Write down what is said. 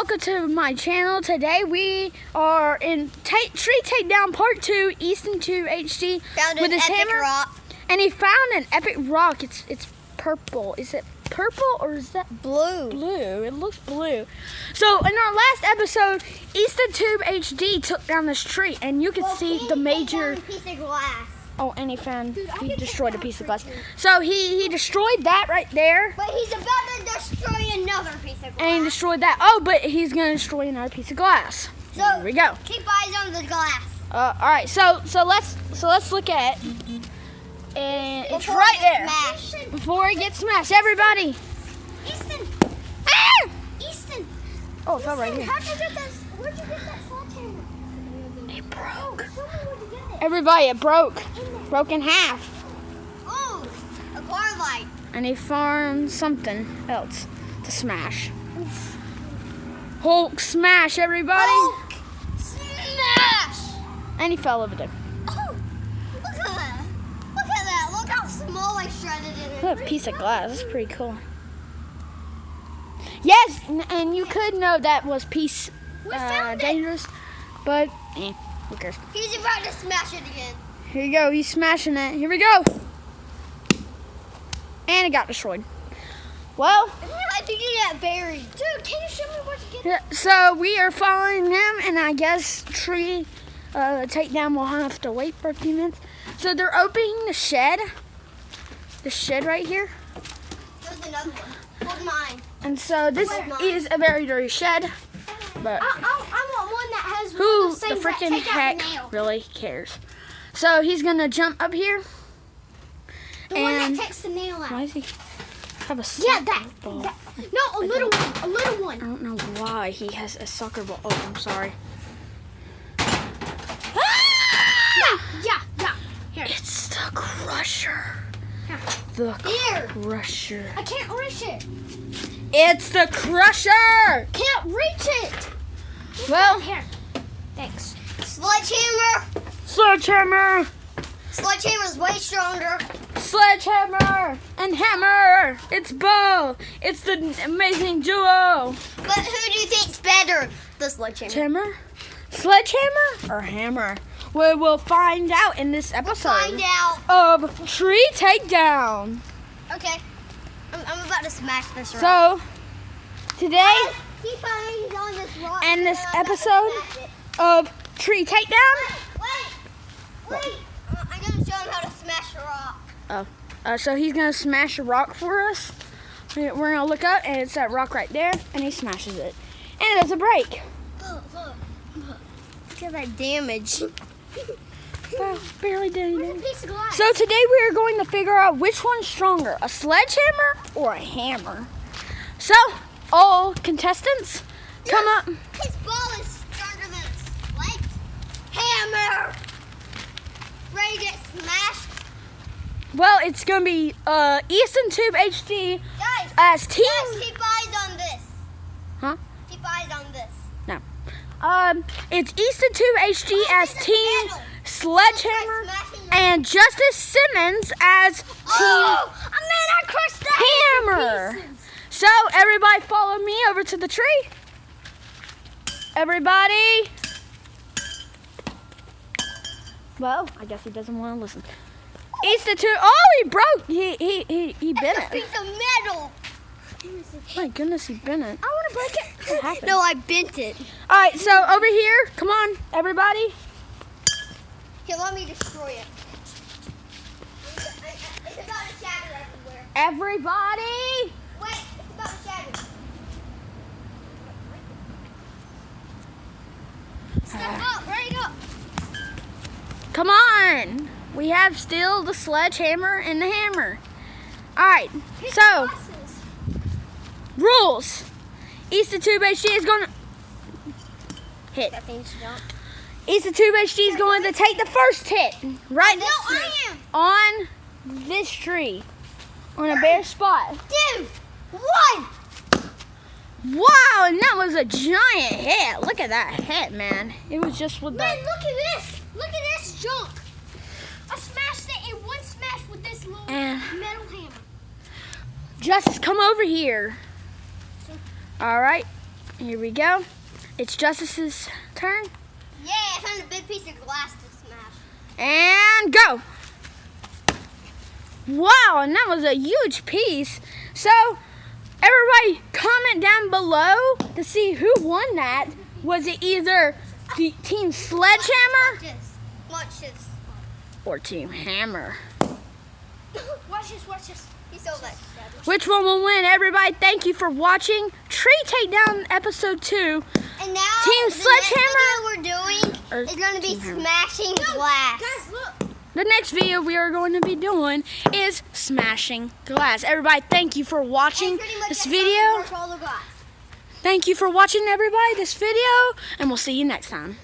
welcome to my channel. Today we are in Tree Takedown Part 2, Easton Tube HD found with an his epic hammer. rock. And he found an epic rock. It's purple. Is it purple or is that Blue. blue? It looks blue. So in our last episode, Easton Tube HD took down this tree, and you can see the major. Piece of glass. Oh, and he destroyed a piece of glass. So he destroyed that right there. But he's about to destroy another piece of glass. And he destroyed that. Oh, but he's gonna destroy another piece of glass. So Here we go. keep eyes on the glass. All right. So let's look at it. And it's Before right it there. gets smashed. Before it gets smashed, everybody. Easton. Ah! Easton. Oh, it fell right here. How'd you get that? Where'd you get that sledgehammer? It broke. Show me where'd you get it. Everybody, it broke. Broke in half. Oh, a car light. And he found something else to smash. Hulk smash, everybody. Hulk smash. And he fell over there. Oh, look at that. Look at that. Look how small I shredded it. What a piece of glass. That's pretty cool. Yes, and you could know that was found it. dangerous, but who cares? He's about to smash it again. Here you go. He's smashing it. Here we go. And it got destroyed. Well, I think he got buried. Dude, can you show me where to get it? yeah, so we are following him, and I guess Tree Takedown will have to wait for a few minutes. So they're opening the shed right here. There's another one. Hold mine. And so this is a very dirty shed, but I want one that has who one of those the things that freaking take out heck the nail. really cares? So he's gonna jump up here. The one and that takes the nail out. why does he have a Yeah, soccer that. ball? No, a little one. A little I one. don't know why he has a soccer ball. Oh, I'm sorry. Yeah. Here. It's the crusher. Here. The Here. crusher. I can't reach it. It's the crusher. Can't reach it. Well, Here. Thanks. Sledgehammer. sledgehammer, Sledgehammer's way stronger. sledgehammer, and hammer. It's bow. It's the amazing duo. But who do you think's better? The sledgehammer. Sledgehammer or hammer? We will find out in this episode Find out. of Tree Takedown. Okay. I'm about to smash this rock. So today Keep eyes on this rock. and this I'm about to episode smash it. of Tree Takedown. Wait. I'm gonna show him how to smash a rock. So he's gonna smash a rock for us. We're gonna look up, and it's that rock right there, and he smashes it, and it doesn't break. Look. Look at that damage. Well, barely did Where's anything. a piece of glass? So today we are going to figure out which one's stronger, a sledgehammer or a hammer. So all contestants, come up. His ball is stronger than a sledgehammer. Ready to get smashed? Well, it's gonna be Easton Tube HD Guys, as team. keep eyes on this. Huh? Keep eyes on this. It's Easton Tube HD as this is team metal. Sledgehammer, Smashing the- and Justice Simmons as team Oh, man, I crushed that hammer. into pieces. So everybody follow me over to the tree. Everybody. Well, I guess he doesn't want to listen. Easton Tube. Oh, he broke. He bent It's a it. piece of metal. My goodness, he bent it. I want to break What it. happened? No, I bent it. All right, so over here, come on, everybody. Here, let me destroy it. It's about to shatter everywhere. Everybody. Wait, it's about to shatter. Step up, right up. Come on. We have still the sledgehammer and the hammer. All right, Hit so the glasses. rules. Easton Tube HD is going to hit. That thing's jump. Easton Tube HD is going to take the first hit right No, I am. on this tree on a bare spot. Dude, one. Wow, and that was a giant hit. Look at that hit, man. It was just with Man, that. look at this. Look at this junk. I smashed it in one smash with this little metal hammer. Justice, come over here. All right. Here we go. It's Justice's turn. Yeah, I found a big piece of glass to smash. And go. Wow, and that was a huge piece. So, everybody comment down below to see who won that. Was it either the Team Sledgehammer Watch this. Watch this. or Team Hammer? Watch this. Watch this. He's so lit. Which one will win? Everybody, thank you for watching Tree Takedown Episode 2. And now Team the Sledgehammer next video we're doing or is going to be Team Hammer? smashing glass. Guys, look. The next video we are going to be doing is smashing glass. Everybody, thank you for watching And pretty much this that's video. how we work all the glass. Thank you for watching, everybody, this video, and we'll see you next time.